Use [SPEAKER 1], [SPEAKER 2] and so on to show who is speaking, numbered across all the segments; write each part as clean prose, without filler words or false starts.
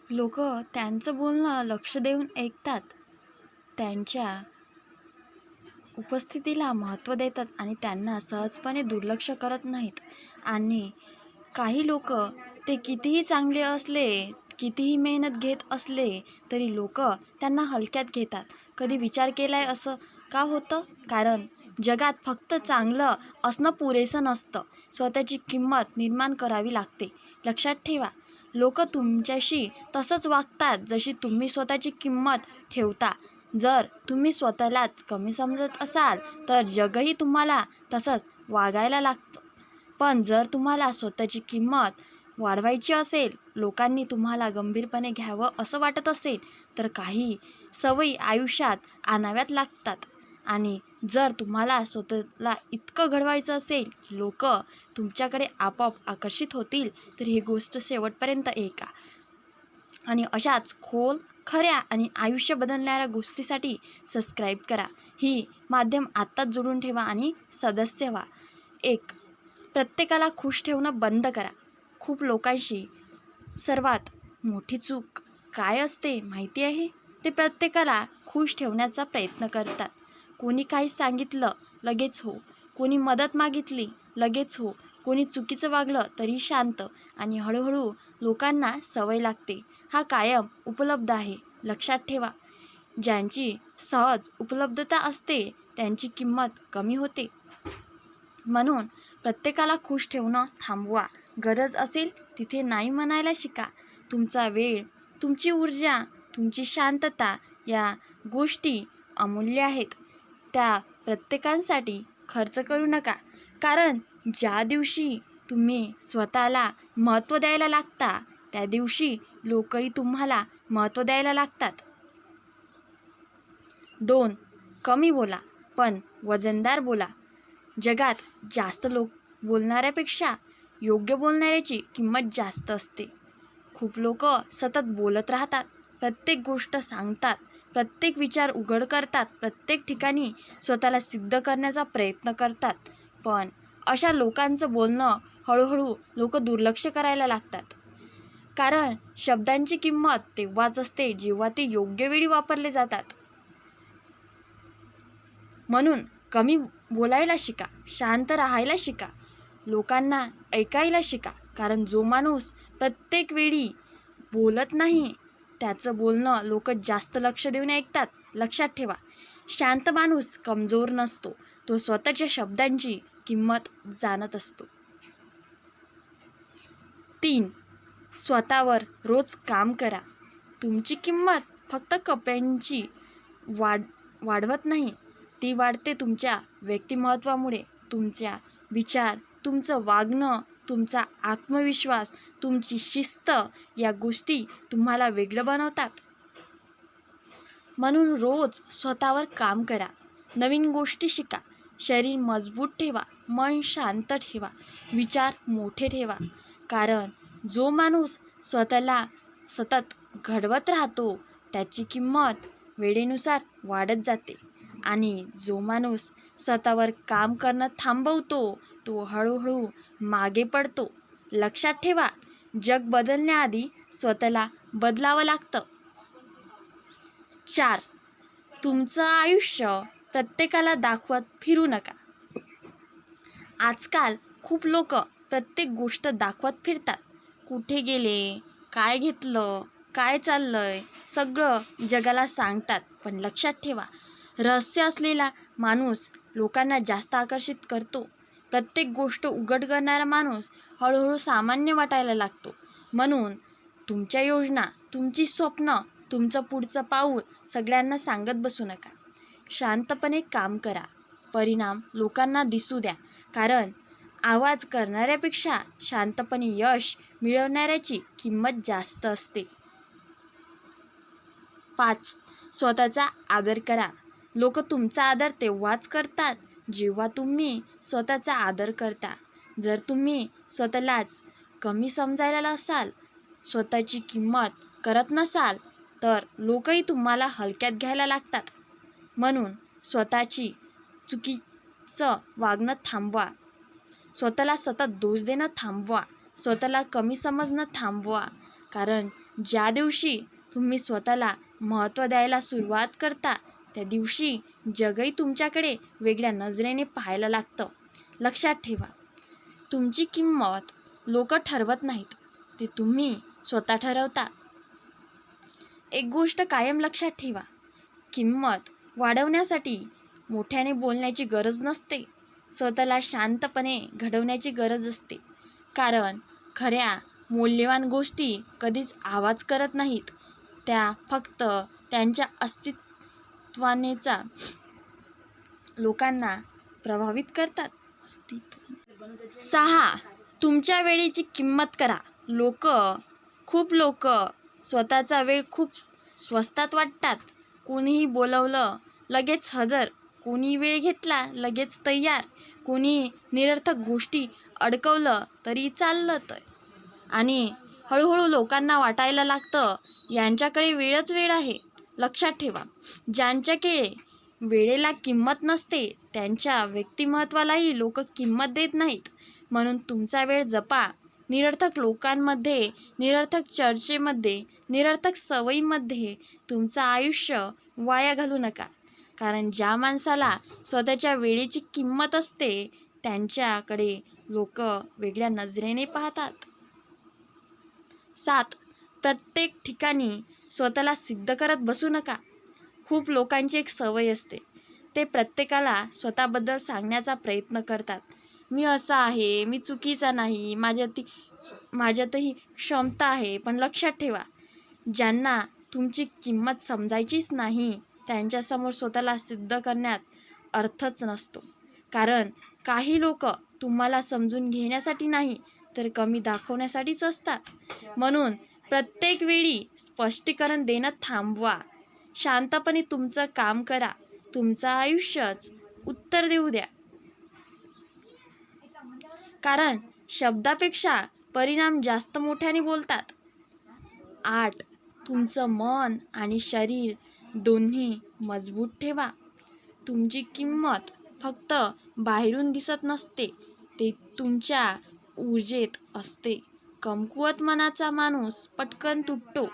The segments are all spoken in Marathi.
[SPEAKER 1] लोक त्यांचं बोलणं लक्ष देऊन ऐकतात, त्यांच्या उपस्थितीला महत्त्व देतात आणि त्यांना सहजपणे दुर्लक्ष करत नाहीत. आणि काही लोक ते कितीही चांगले असले, कितीही मेहनत घेत असले तरी लोक त्यांना हलक्यात घेतात. कधी विचार केलाय असं का होतं? कारण जगात फक्त चांगलं असणं पुरेसं नसतं, स्वतःची किंमत निर्माण करावी लागते. लक्षात ठेवा, लोक तुमच्याशी तसंच वागतात जशी तुम्ही स्वतःची किंमत ठेवता. जर तुम्ही स्वतःलाच कमी समजत असाल तर जगही तुम्हाला तसंच वागायला लागतं. पण जर तुम्हाला स्वतःची किंमत वाढवायची असेल, लोकांनी तुम्हाला गंभीरपणे घ्यावं असं वाटत असेल, तर काही सवयी आयुष्यात आणाव्यात लागतात. आणि जर तुम्हाला स्वतःला इतकं घडवायचं असेल की लोक तुमच्याकडे आपोआप आकर्षित होतील, तर ही गोष्ट शेवटपर्यंत ऐका. आणि अशाच खोल, खऱ्या आणि आयुष्य बदलणाऱ्या गोष्टीसाठी सबस्क्राईब करा. ही माध्यम आत्ताच जोडून ठेवा आणि सदस्य व्हा. एक, प्रत्येकाला खुश ठेवणं बंद करा. खूप लोकांशी सर्वात मोठी चूक काय असते माहिती आहे? ते प्रत्येकाला खुश ठेवण्याचा प्रयत्न करतात. कोणी काही सांगितलं लगेच हो, कोणी मदत मागितली लगेच हो, कोणी चुकीचं वागलं तरी शांत. आणि हळूहळू लोकांना सवय लागते. हा कायम उपलब्ध आहे. लक्षात ठेवा, ज्यांची सहज उपलब्धता असते त्यांची किंमत कमी होते. म्हणून प्रत्येकाला खुश ठेवणं थांबवा. गरज असेल तिथे नाही म्हणायला शिका. तुमचा वेळ, तुमची ऊर्जा, तुमची शांतता या गोष्टी अमूल्य आहेत. त्या प्रत्येकांसाठी खर्च करू नका. कारण ज्या दिवशी तुम्ही स्वतःला महत्त्व द्यायला लागता, त्या दिवशी लोकही तुम्हाला महत्त्व द्यायला लागतात. 2, कमी बोला पण वजनदार बोला. जगात जास्त लोक बोलणाऱ्यापेक्षा योग्य बोलणाऱ्याची किंमत जास्त असते. खूप लोक सतत बोलत राहतात, प्रत्येक गोष्ट सांगतात, प्रत्येक विचार उघड करतात, प्रत्येक ठिकाणी स्वतःला सिद्ध करण्याचा प्रयत्न करतात. पण अशा लोकांचं बोलणं हळूहळू लोक दुर्लक्ष करायला लागतात. कारण शब्दांची किंमत तेव्हाच असते जेव्हा ते योग्य वेळी वापरले जातात. म्हणून कमी बोलायला शिका, शांत राहायला शिका, लोकांना ऐकायला शिका. कारण जो माणूस प्रत्येक वेळी बोलत नाही त्याचं बोलणं लोक जास्त लक्ष देऊन ऐकतात. लक्षात ठेवा, शांत माणूस कमजोर नसतो, तो स्वतःच्या शब्दांची किंमत जाणत असतो. 3, स्वतःवर रोज काम करा. तुमची किंमत फक्त कपड्यांची वाढवत नाही, ती वाढते तुमच्या व्यक्तिमत्वामुळे. तुमच्या विचार, तुमचं वागणं, तुमचा आत्मविश्वास, तुमची शिस्त या गोष्टी तुम्हाला वेगळं बनवतात. म्हणून रोज स्वतःवर काम करा, नवीन गोष्टी शिका, शरीर मजबूत ठेवा, मन शांत ठेवा, विचार मोठे ठेवा. कारण जो माणूस स्वतःला सतत घडवत राहतो त्याची किंमत वेळेनुसार वाढत जाते. आणि जो माणूस स्वतःवर काम करणं थांबवतो तो हळूहळू मागे पडतो. लक्षात ठेवा, जग बदलण्याआधी स्वतःला बदलावं लागतं. 4, तुमचं आयुष्य प्रत्येकाला दाखवत फिरू नका. आजकाल खूप लोक प्रत्येक गोष्ट दाखवत फिरतात. कुठे गेले, काय घेतलं, काय चाललंय, सगळं जगाला सांगतात. पण लक्षात ठेवा, रहस्य असलेला माणूस लोकांना जास्त आकर्षित करतो. प्रत्येक गोष्ट उघड करणारा माणूस हळूहळू सामान्य वाटायला लागतो. म्हणून तुमच्या योजना, तुमची स्वप्न, तुमचं पुढचं पाऊल सगळ्यांना सांगत बसू नका. शांतपणे काम करा, परिणाम लोकांना दिसू द्या. कारण आवाज करणाऱ्यापेक्षा शांतपणे यश मिळवणाऱ्याची किंमत जास्त असते. 5, स्वतःचा आदर करा. लोक तुमचा आदर तेव्हाच करतात जेव्हा तुम्ही स्वतःचा आदर करता. जर तुम्ही स्वतःलाच कमी समजायला असाल, स्वतःची किंमत करत नसाल, तर लोकही तुम्हाला हलक्यात घ्यायला लागतात. म्हणून स्वतःची चुकीचं वागणं थांबवा, स्वतःला सतत दोष देणं थांबवा, स्वतःला कमी समजणं थांबवा. कारण ज्या दिवशी तुम्ही स्वतःला महत्त्व द्यायला सुरुवात करता त्या दिवशी जगही तुमच्याकडे वेगळ्या नजरेने पाहायला लागतं. लक्षात ठेवा, तुमची किंमत लोक ठरवत नाहीत, ते तुम्ही स्वतः ठरवता. एक गोष्ट कायम लक्षात ठेवा, किंमत वाढवण्यासाठी मोठ्याने बोलण्याची गरज नसते, स्वतःला शांतपणे घडवण्याची गरज असते. कारण खऱ्या मौल्यवान गोष्टी कधीच आवाज करत नाहीत, त्या फक्त त्यांच्या अस्तित्वानेचा लोकांना प्रभावित करतात. 6. तुमच्या वेळेची किंमत करा. खूप लोक स्वतःचा वेळ खूप स्वस्तात वाटतात. कोणीही बोलवलं लगेच हजर, कोणी वेळ घेतला लगेच तयार, कोणी निरर्थक गोष्टी अडकवलं तरी चालतं. आणि हळूहळू लोकांना वाटायला लागतं यांच्याकडे वेळच वेळ आहे. लक्षात ठेवा, ज्यांच्याकडे वेळेला किंमत नसते त्यांच्या व्यक्तिमत्वालाही लोक किंमत देत नाहीत. म्हणून तुमचा वेळ जपा. निरर्थक लोकांमध्ये, निरर्थक चर्चेमध्ये, निरर्थक सवयीमध्ये तुमचं आयुष्य वाया घालू नका. कारण ज्या माणसाला स्वतःच्या वेळेची किंमत असते त्यांच्याकडे लोक वेगळ्या नजरेने पाहतात. 7. प्रत्येक ठिकाणी स्वतःला सिद्ध करत बसू नका. खूप लोकांची एक सवय असते, ते प्रत्येकाला स्वतःबद्दल सांगण्याचा प्रयत्न करतात. मी असा आहे, मी चुकीचा नाही, माझ्यातही क्षमता आहे. पण लक्षात ठेवा, ज्यांना तुमची किंमत समजायचीच नाही त्यांच्यासमोर स्वतःला सिद्ध करण्यात अर्थच नसतो. कारण काही लोक तुम्हाला समजून घेण्यासाठी नाही तर कमी दाखवण्यासाठीच असतात. म्हणून प्रत्येक वेळी स्पष्टीकरण देणं थांबवा. शांतपणे तुमचं काम करा. तुमचं आयुष्यच उत्तर देऊ द्या. कारण शब्दापेक्षा परिणाम जास्त मोठ्याने बोलतात. 8. तुमचं मन आणि शरीर दोन्ही मजबूत ठेवा. तुमची किंमत फक्त बाहेरून दिसत नसते, ते तुमच्या ऊर्जेत असते. कमकुवत मनाचा माणूस पटकन तुटतो,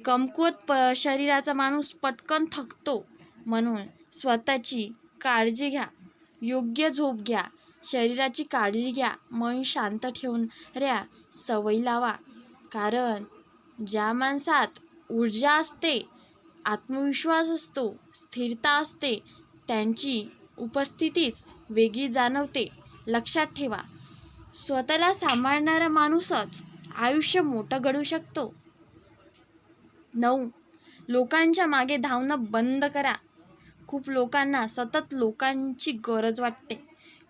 [SPEAKER 1] कमकुवत शरीराचा माणूस पटकन थकतो. म्हणून स्वतःची काळजी घ्या, योग्य झोप घ्या, शरीराची काळजी घ्या, मन शांत ठेवणाऱ्या सवयी लावा. कारण ज्या माणसात ऊर्जा असते, आत्मविश्वास असतो, स्थिरता असते, त्यांची उपस्थितीच वेगळी जाणवते. लक्षात ठेवा, स्वतःला सांभाळणारा माणूसच आयुष्य मोठं घडवू शकतो. 9. लोकांच्या मागे धावणं बंद करा. खूप लोकांना सतत लोकांची गरज वाटते.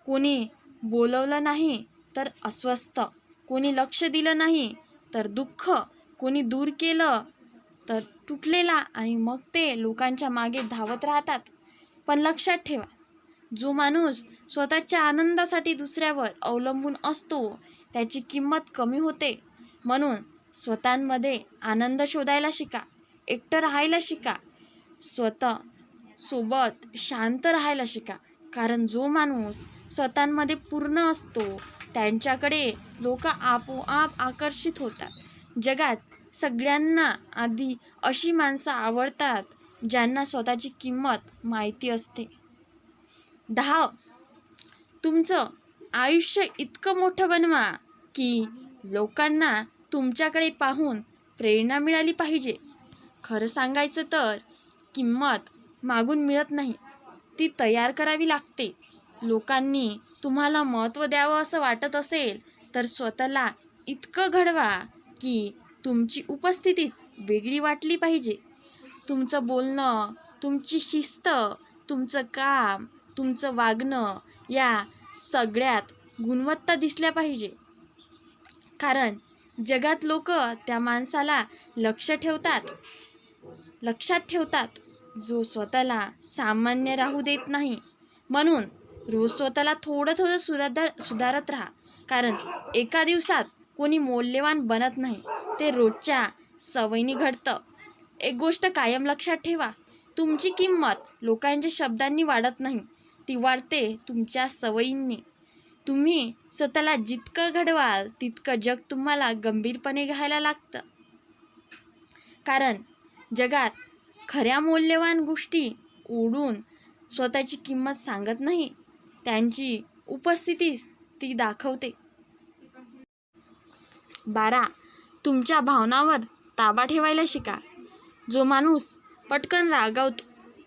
[SPEAKER 1] कोणी बोलवलं नाही तर अस्वस्थ, कोणी लक्ष दिलं नाही तर दुःख, कोणी दूर केलं तर तुटलेला, आणि मग ते लोकांच्या मागे धावत राहतात. पण लक्षात ठेवा, जो माणूस स्वतःच्या आनंदासाठी दुसऱ्यावर अवलंबून असतो त्याची किंमत कमी होते. म्हणून स्वतःमध्ये आनंद शोधायला शिका, एकटं राहायला शिका, स्वतः सोबत शांत राहायला शिका. कारण जो माणूस स्वतःमध्ये पूर्ण असतो त्यांच्याकडे लोक आपोआप आकर्षित होतात. जगात सगळ्यांना आधी अशी माणसं आवडतात ज्यांना स्वतःची किंमत माहिती असते. 10. तुमचं आयुष्य इतकं मोठं बनवा की लोकांना तुमच्याकडे पाहून प्रेरणा मिळाली पाहिजे. खरं सांगायचं तर किंमत मागून मिळत नाही, ती तयार करावी लागते. लोकांनी तुम्हाला महत्त्व द्यावं असं वाटत असेल तर स्वतःला इतकं घडवा की तुमची उपस्थितीच वेगळी वाटली पाहिजे. तुमचं बोलणं, तुमची शिस्त, तुमचं काम, तुमचं वागणं या सगळ्यात गुणवत्ता दिसल्या पाहिजे. कारण जगात लोक त्या माणसाला लक्षात ठेवतात जो स्वतःला सामान्य राहू देत नाही. म्हणून रोज स्वतःला थोडं सुधारत राहा. कारण एका दिवसात कोणी मौल्यवान बनत नाही, ते रोजच्या सवयीने घडतं. एक गोष्ट कायम लक्षात ठेवा, तुमची किंमत लोकांच्या शब्दांनी वाढत नाही, ती वाढते तुमच्या सवयींनी. तुम्ही स्वतःला जितकं घडवाल तितकं जग तुम्हाला गंभीरपणे घ्यायला लागतं. कारण जगात खऱ्या मौल्यवान गोष्टी ओढून स्वतःची किंमत सांगत नाही, त्यांची उपस्थिती ती दाखवते. 12. तुमच्या भावनांवर ताबा ठेवायला शिका. जो माणूस पटकन रागावतो,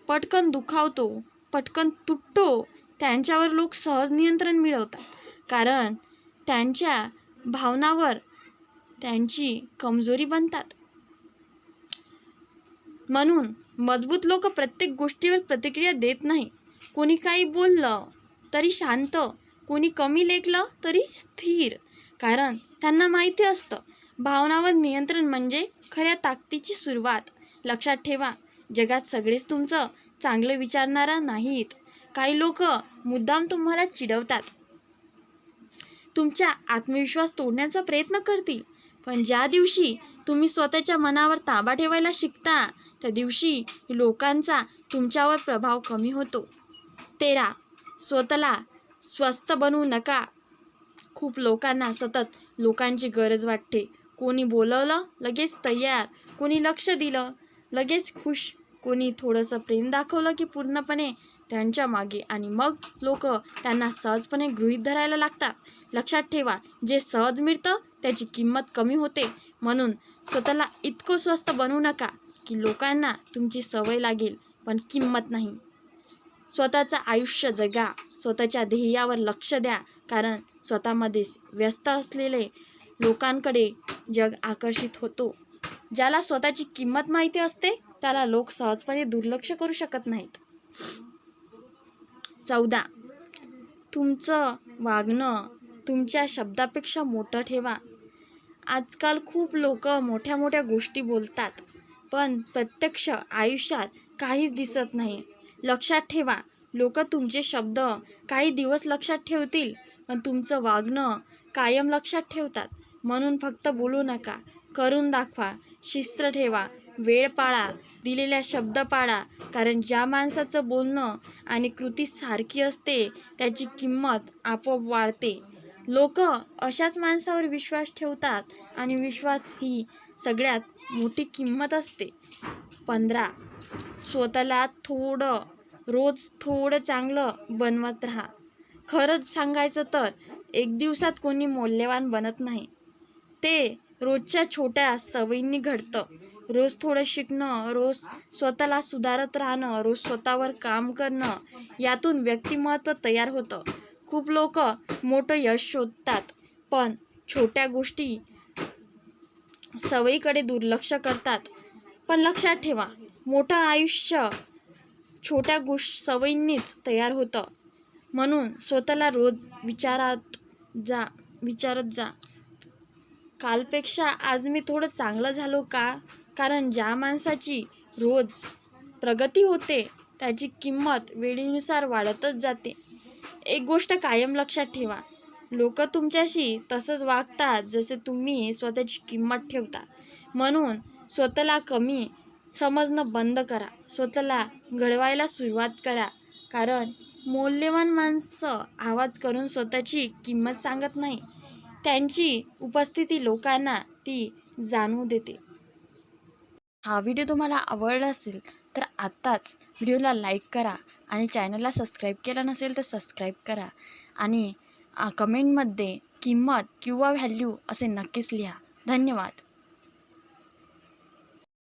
[SPEAKER 1] पटकन दुखावतो, पटकन तुटतो, त्यांच्यावर लोक सहज नियंत्रण मिळवतात, कारण त्यांच्या भावनावर त्यांची कमजोरी बनतात. म्हणून मजबूत लोक प्रत्येक गोष्टीवर प्रतिक्रिया देत नाही. कोणी काही बोललं तरी शांत, कोणी कमी लेखलं तरी स्थिर, कारण त्यांना माहिती असतं भावनावर नियंत्रण म्हणजे खऱ्या ताकदीची सुरुवात. लक्षात ठेवा, जगात सगळेच तुमचं चांगलं विचारणारं नाहीत. काही लोक मुद्दाम तुम्हाला चिडवतात, तुमचा आत्मविश्वास तोडण्याचा प्रयत्न करतील. पण ज्या दिवशी तुम्ही स्वतःच्या मनावर ताबा ठेवायला शिकता, त्या दिवशी लोकांचा तुमच्यावर प्रभाव कमी होतो. 13. स्वतःला स्वस्थ बनवू नका. खूप लोकांना सतत लोकांची गरज वाटते. कोणी बोलवलं लगेच तयार, कोणी लक्ष दिलं लगेच खुश, कोणी थोडंसं प्रेम दाखवलं की पूर्णपणे त्यांच्या मागे, आणि मग लोक त्यांना सहजपणे गृहीत धरायला लागतात. लक्षात ठेवा, जे सहज मिळतं त्याची किंमत कमी होते. म्हणून स्वतःला इतकं स्वस्त बनवू नका की लोकांना तुमची सवय लागेल पण किंमत नाही. स्वतःचं आयुष्य जगा, स्वतःच्या ध्येयावर लक्ष द्या, कारण स्वतःमध्ये व्यस्त असलेले लोकांकडे जग आकर्षित होतो. ज्याला स्वतःची किंमत माहिती असते त्याला लोक सहजपणे दुर्लक्ष करू शकत नाहीत. 14. तुमचं वागणं तुमच्या शब्दापेक्षा मोठं ठेवा. आजकाल खूप लोक मोठ्या मोठ्या गोष्टी बोलतात, पण प्रत्यक्ष आयुष्यात काहीच दिसत नाही. लक्षात ठेवा, लोक तुमचे शब्द काही दिवस लक्षात ठेवतील, पण तुमचं वागणं कायम लक्षात ठेवतात. म्हणून फक्त बोलू नका, करून दाखवा. शिस्त ठेवा, वेळ पाळा, दिलेल्या शब्द पाळा, कारण ज्या माणसाचं बोलणं आणि कृती सारखी असते त्याची किंमत आपोआप वाढते. लोक अशाच माणसावर विश्वास ठेवतात आणि विश्वास ही सगळ्यात मोठी किंमत असते. 15. स्वतःला रोज थोडं चांगलं बनवत राहा. खरंच सांगायचं तर एक दिवसात कोणी मौल्यवान बनत नाही. ते रोजच्या छोट्या सवयींनी घडतं. रोज थोडं शिकणं, रोज स्वतःला सुधारत राहणं, रोज स्वतःवर काम करणं, यातून व्यक्तिमत्व तयार होतं. खूप लोक मोठं यश शोधतात पण छोट्या गोष्टी सवयीकडे दुर्लक्ष करतात. पण लक्षात ठेवा, मोठं आयुष्य छोट्या सवयींनीच तयार होतं. म्हणून स्वतःला रोज विचारत जा, कालपेक्षा आज मी थोडं चांगलं झालो का? कारण ज्या माणसाची रोज प्रगती होते त्याची किंमत वेळेनुसार वाढतच जाते. एक गोष्ट कायम लक्षात ठेवा, लोक तुमच्याशी तसंच वागतात जसे तुम्ही स्वतःची किंमत ठेवता. म्हणून स्वतःला कमी समजणं बंद करा, स्वतःला घडवायला सुरुवात करा, कारण मौल्यवान माणसं आवाज करून स्वतःची किंमत सांगत नाही, त्यांची उपस्थिती लोकांना ती जाणवू देते. हा व्हिडिओ तुम्हाला आवडला असेल तर आत्ताच व्हिडिओला लाईक करा आणि चॅनलला सबस्क्राईब केलं नसेल तर सबस्क्राईब करा आणि कमेंटमध्ये किंमत किंवा व्हॅल्यू असे नक्कीच लिहा. धन्यवाद.